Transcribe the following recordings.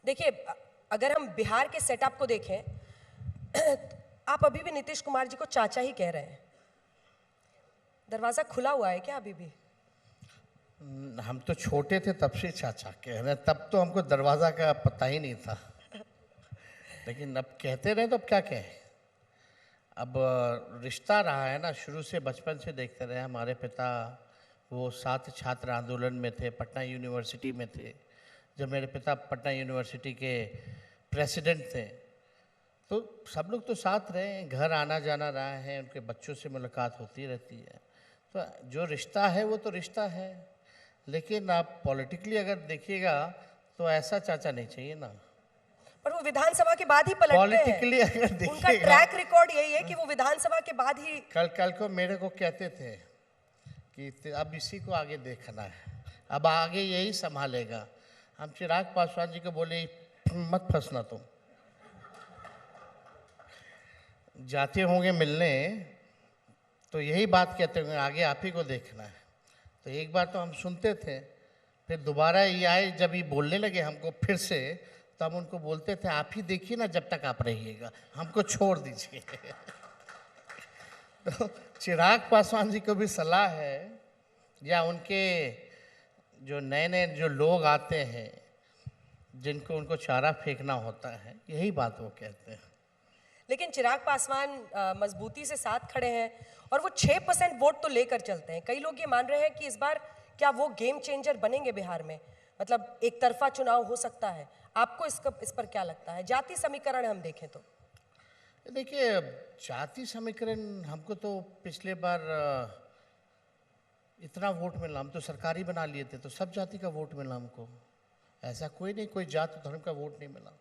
देखिए, अगर हम बिहार के सेटअप को देखें, आप अभी भी नीतीश कुमार जी को चाचा ही कह रहे हैं। दरवाजा खुला हुआ है क्या अभी भी? हम तो छोटे थे तब से चाचा कह रहे हैं, तब तो हमको दरवाजा का पता ही नहीं था। लेकिन अब कहते रहे तो अब क्या कहें। अब रिश्ता रहा है ना, शुरू से बचपन से देखते रहे। हमारे पिता वो साथ छात्र आंदोलन में थे, पटना यूनिवर्सिटी में थे। जब मेरे पिता पटना यूनिवर्सिटी के प्रेसिडेंट थे तो सब लोग तो साथ रहे हैं, घर आना जाना रहा है, उनके बच्चों से मुलाकात होती रहती है। तो जो रिश्ता है वो तो रिश्ता है। लेकिन आप पॉलिटिकली अगर देखिएगा तो ऐसा चाचा नहीं चाहिए ना। पर वो विधानसभा के बाद ही पलटते हैं। पॉलिटिकली अगर उनका देखिएगा, ट्रैक रिकॉर्ड यही है कि वो विधानसभा के बाद ही। कल को मेरे को कहते थे कि अब इसी को आगे देखना है, अब आगे यही संभालेगा। हम चिराग पासवान जी को बोले मत फंसना तुम, जाते होंगे मिलने तो यही बात कहते होंगे आगे आप ही को देखना है। तो एक बार तो हम सुनते थे, फिर दोबारा ये आए, जब ये बोलने लगे हमको फिर से, तो हम उनको बोलते थे आप ही देखिए ना जब तक आप रहिएगा, हमको छोड़ दीजिए। तो चिराग पासवान जी को भी सलाह है, या उनके जो नए नए जो लोग आते हैं जिनको उनको चारा फेंकना होता है, यही बात वो कहते हैं। लेकिन चिराग पासवान मजबूती से साथ खड़े हैं और वो 6% वोट तो लेकर चलते हैं। कई लोग ये मान रहे हैं कि इस बार क्या वो गेम चेंजर बनेंगे बिहार में, मतलब एक तरफा चुनाव हो सकता है। आपको इस पर क्या लगता है? जाति समीकरण हम देखें तो देखिए, जाति समीकरण हमको तो पिछले बार इतना वोट मिला, हम तो सरकारी बना लिए थे तो सब जाति का वोट मिला हमको। ऐसा कोई नहीं, कोई जात धर्म का वोट नहीं मिला।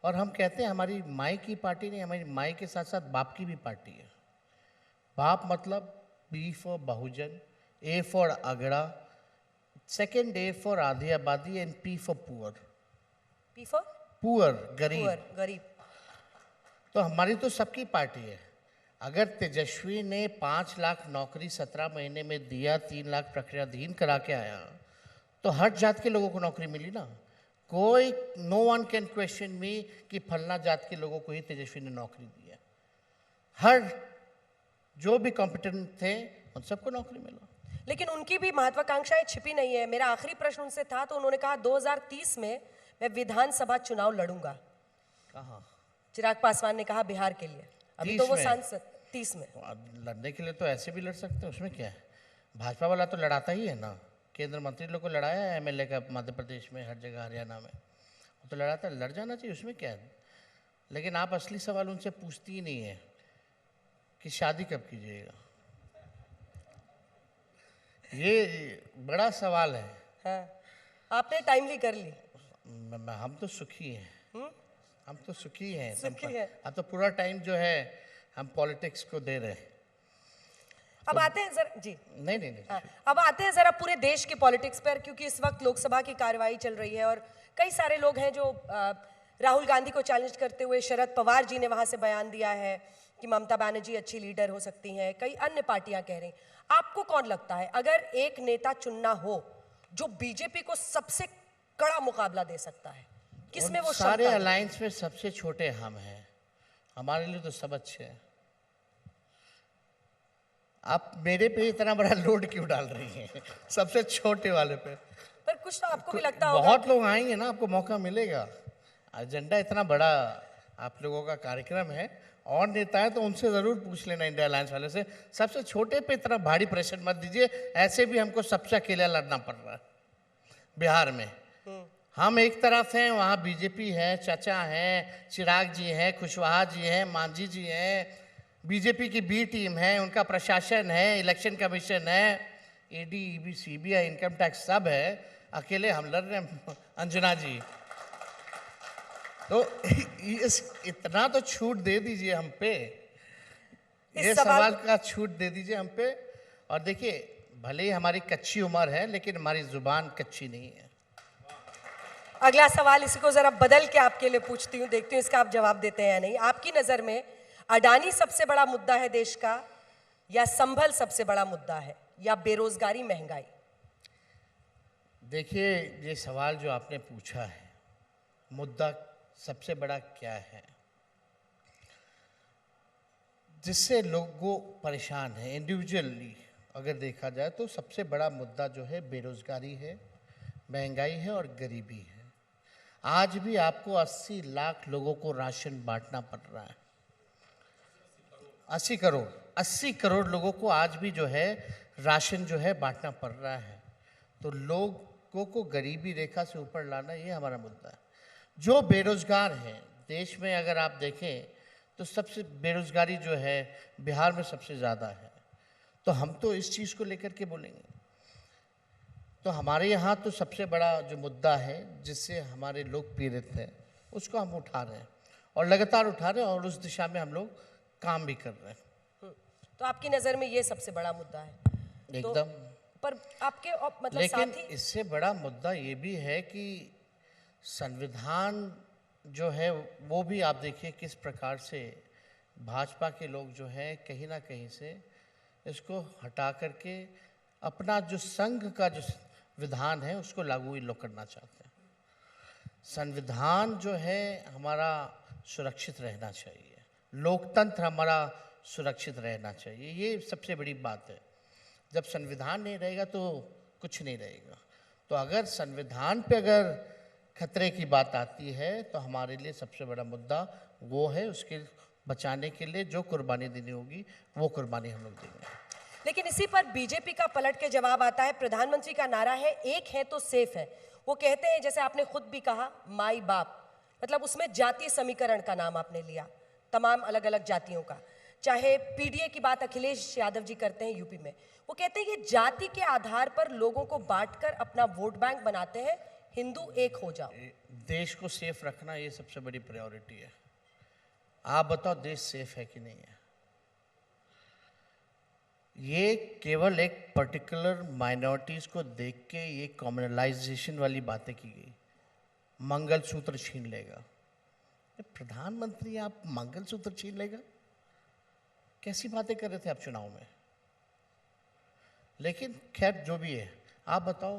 और हम कहते हैं हमारी माई की पार्टी नहीं, हमारी माई के साथ साथ बाप की भी पार्टी है। बाप मतलब बी फॉर बहुजन, ए फॉर अगड़ा, सेकेंड ए फॉर आधी आबादी and P for poor. P for poor, गरीब। गरीब। तो हमारी तो सबकी पार्टी है। अगर तेजस्वी ने 5 लाख नौकरी 17 महीने में दिया, 3 लाख प्रक्रियाधीन करा के आया, तो हर जात के लोगों को नौकरी मिली ना। कोई नो वन कैन क्वेश्चन मी कि फलना जात के लोगों को ही तेजस्वी ने नौकरी दी है। हर जो भी कॉम्पिटेंट थे उन सबको नौकरी मिला। लेकिन उनकी भी महत्वाकांक्षाएं छिपी नहीं है। मेरा आखिरी प्रश्न उनसे था तो उन्होंने कहा 2030 में मैं विधानसभा चुनाव लड़ूंगा। कहाँ? चिराग पासवान ने कहा बिहार के लिए। अभी तो वो सांसद 30 में। लड़ने के लिए तो ऐसे भी लड़ सकते हैं, उसमें क्या है। भाजपा वाला तो लड़ाता ही है ना, केंद्र मंत्री लोग को लड़ाया है, एमएलए का मध्य प्रदेश में, हर जगह हरियाणा में, वो तो लड़ाता है, लड़ जाना चाहिए, उसमें क्या है। लेकिन आप असली सवाल उनसे पूछती ही नहीं है कि शादी कब कीजिएगा। ये बड़ा सवाल है। हाँ, आपने टाइमली कर ली। हम तो सुखी हैं, हम तो सुखी हैं। सुखी है। अब तो पूरा टाइम जो है हम पॉलिटिक्स को दे रहे हैं। अब आते हैं जरा जी। नहीं। अब आते हैं जरा पूरे देश की पॉलिटिक्स पर, क्योंकि इस वक्त लोकसभा की कार्यवाही चल रही है और कई सारे लोग हैं जो राहुल गांधी को चैलेंज करते हुए, शरद पवार जी ने वहां से बयान दिया है कि ममता बनर्जी अच्छी लीडर हो सकती हैं, कई अन्य पार्टियां कह रही। आपको कौन लगता है, अगर एक नेता चुनना हो जो बीजेपी को सबसे कड़ा मुकाबला दे सकता है, किसमें वो सारे अलायंस में सबसे छोटे हम हैं, हमारे लिए तो सब अच्छे हैं। आप मेरे पे इतना बड़ा लोड क्यों डाल रही हैं सबसे छोटे वाले पे? पर कुछ तो आपको भी लगता होगा। बहुत लोग आएंगे ना, आपको मौका मिलेगा। एजेंडा इतना बड़ा आप लोगों का कार्यक्रम है, और नेता है तो उनसे ज़रूर पूछ लेना इंडिया अलायंस वाले से। सबसे छोटे पे इतना भारी प्रेशर मत दीजिए, ऐसे भी हमको सबसे अकेला लड़ना पड़ रहा है बिहार में। हम एक तरफ हैं, वहाँ बीजेपी है, चाचा हैं, चिराग जी हैं, कुशवाहा जी हैं, मांझी जी हैं, बीजेपी की बी टीम है, उनका प्रशासन है, इलेक्शन कमीशन है, ED, EB, CBI, income tax सब है। अकेले हम लड़ रहे हैं अंजना जी। तो इतना तो छूट दे दीजिए हम पे, ये सवाल का छूट दे दीजिए हम पे। और देखिए, भले ही हमारी कच्ची उम्र है लेकिन हमारी जुबान कच्ची नहीं है। अगला सवाल इसी को जरा बदल के आपके लिए पूछती हूँ, देखती हूँ इसका आप जवाब देते हैं या नहीं। आपकी नजर में अडानी सबसे बड़ा मुद्दा है देश का, या संभल सबसे बड़ा मुद्दा है, या बेरोजगारी, महंगाई? देखिए, ये सवाल जो आपने पूछा है, मुद्दा सबसे बड़ा क्या है जिससे लोगों परेशान है इंडिविजुअली अगर देखा जाए तो सबसे बड़ा मुद्दा जो है बेरोजगारी है, महंगाई है और गरीबी है। आज भी आपको 80 लाख लोगों को राशन बांटना पड़ रहा है। 80 करोड़ लोगों को आज भी जो है राशन जो है बांटना पड़ रहा है। तो लोगों को गरीबी रेखा से ऊपर लाना ये हमारा मुद्दा है। जो बेरोजगार हैं देश में अगर आप देखें तो सबसे बेरोजगारी जो है बिहार में सबसे ज़्यादा है। तो हम तो इस चीज़ को लेकर के बोलेंगे। तो हमारे यहाँ तो सबसे बड़ा जो मुद्दा है जिससे हमारे लोग पीड़ित हैं उसको हम उठा रहे हैं और लगातार उठा रहे हैं और उस दिशा में हम लोग काम भी कर रहे हैं। तो आपकी नज़र में ये सबसे बड़ा मुद्दा है एकदम। पर आपके मतलब लेकिन साथ ही इससे बड़ा मुद्दा ये भी है कि संविधान जो है वो भी आप देखिए किस प्रकार से भाजपा के लोग जो हैं कहीं ना कहीं से इसको हटा करके अपना जो संघ का जो विधान है उसको लागू ये लोग करना चाहते हैं। संविधान जो है हमारा सुरक्षित रहना चाहिए, लोकतंत्र हमारा सुरक्षित रहना चाहिए, ये सबसे बड़ी बात है। जब संविधान नहीं रहेगा तो कुछ नहीं रहेगा। तो अगर संविधान पे अगर खतरे की बात आती है तो हमारे लिए सबसे बड़ा मुद्दा वो है, उसके बचाने के लिए जो कुर्बानी देनी होगी वो कुर्बानी हम लोग देंगे। लेकिन इसी पर बीजेपी का पलट के जवाब आता है। प्रधानमंत्री का नारा है एक है तो सेफ है। वो कहते हैं, जैसे आपने खुद भी कहा, माई बाप, मतलब उसमें जातीय समीकरण का नाम आपने लिया, तमाम अलग अलग जातियों का। चाहे पीडीए की बात अखिलेश यादव जी करते हैं यूपी में, वो कहते हैं कि जाति के आधार पर लोगों को बांटकर अपना वोट बैंक बनाते हैं, हिंदू एक हो जाओ। देश को सेफ रखना ये सबसे बड़ी प्रायोरिटी है। आप बताओ देश सेफ है कि नहीं है? ये केवल एक पर्टिकुलर माइनॉरिटीज को देख के ये कॉम्युनलाइजेशन वाली बातें की गई। मंगलसूत्र छीन लेगा, प्रधानमंत्री आप मंगलसूत्र छीन लेगा? कैसी बातें कर रहे थे आप चुनाव में? लेकिन खैर जो भी है, आप बताओ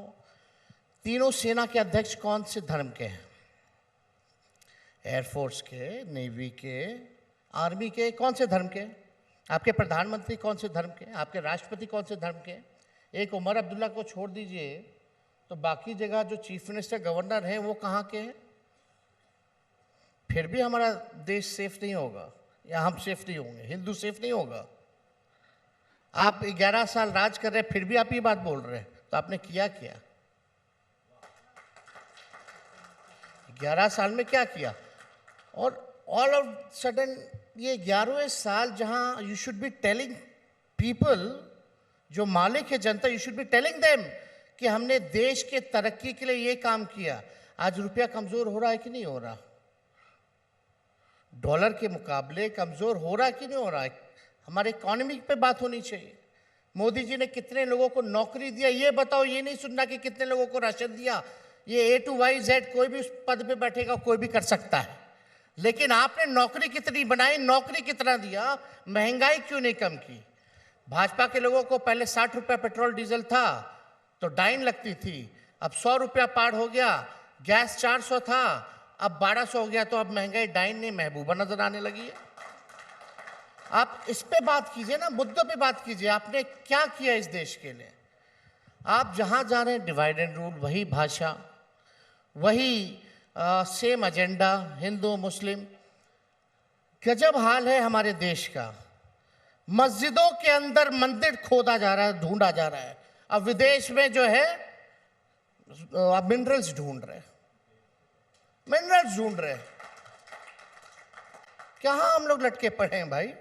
तीनों सेना के अध्यक्ष कौन से धर्म के हैं? एयरफोर्स के, नेवी के, आर्मी के, कौन से धर्म के? आपके प्रधानमंत्री कौन से धर्म के? आपके राष्ट्रपति कौन से धर्म के? एक उमर अब्दुल्ला को छोड़ दीजिए तो बाकी जगह जो चीफ मिनिस्टर, गवर्नर हैं वो कहाँ के हैं? फिर भी हमारा देश सेफ नहीं होगा या हम सेफ नहीं होंगे, हिंदू सेफ नहीं होगा। आप 11 साल राज कर रहे हैं फिर भी आप ये बात बोल रहे हैं, तो आपने किया क्या? 11 साल में क्या किया? और ऑल ऑफ सडन ये 11वें साल जहां you should be telling people, जो मालिक है जनता, you should be telling them कि हमने देश के तरक्की के लिए ये काम किया। आज रुपया कमजोर हो रहा है कि नहीं हो रहा? डॉलर के मुकाबले कमजोर हो रहा है कि नहीं हो रहा है? हमारे इकोनॉमी पे बात होनी चाहिए। मोदी जी ने कितने लोगों को नौकरी दिया ये बताओ, ये नहीं सुनना कि कितने लोगों को राशन दिया। ये A to Y Z कोई भी उस पद पे बैठेगा, कोई भी कर सकता है, लेकिन आपने नौकरी कितनी बनाई, नौकरी कितना दिया, महंगाई क्यों नहीं कम की? भाजपा के लोगों को पहले 60 रुपया पेट्रोल डीजल था तो डाइन लगती थी, अब 100 रुपया पार हो गया। गैस 400 था, अब 1200 हो गया, तो अब महंगाई डाइन नहीं महबूबा नजर आने लगी है। आप इस पे बात कीजिए ना, मुद्दों पे बात कीजिए, आपने क्या किया इस देश के लिए? आप जहां जा रहे हैं डिवाइड एंड रूल, वही भाषा, वही सेम एजेंडा, हिंदू मुस्लिम। गजब हाल है हमारे देश का। मस्जिदों के अंदर मंदिर खोदा जा रहा है, ढूंढा जा रहा है। अब विदेश में जो है मिनरल्स ढूंढ रहे, मिनरल्स ढूंढ रहे। कहाँ हम लोग लटके पड़े हैं भाई?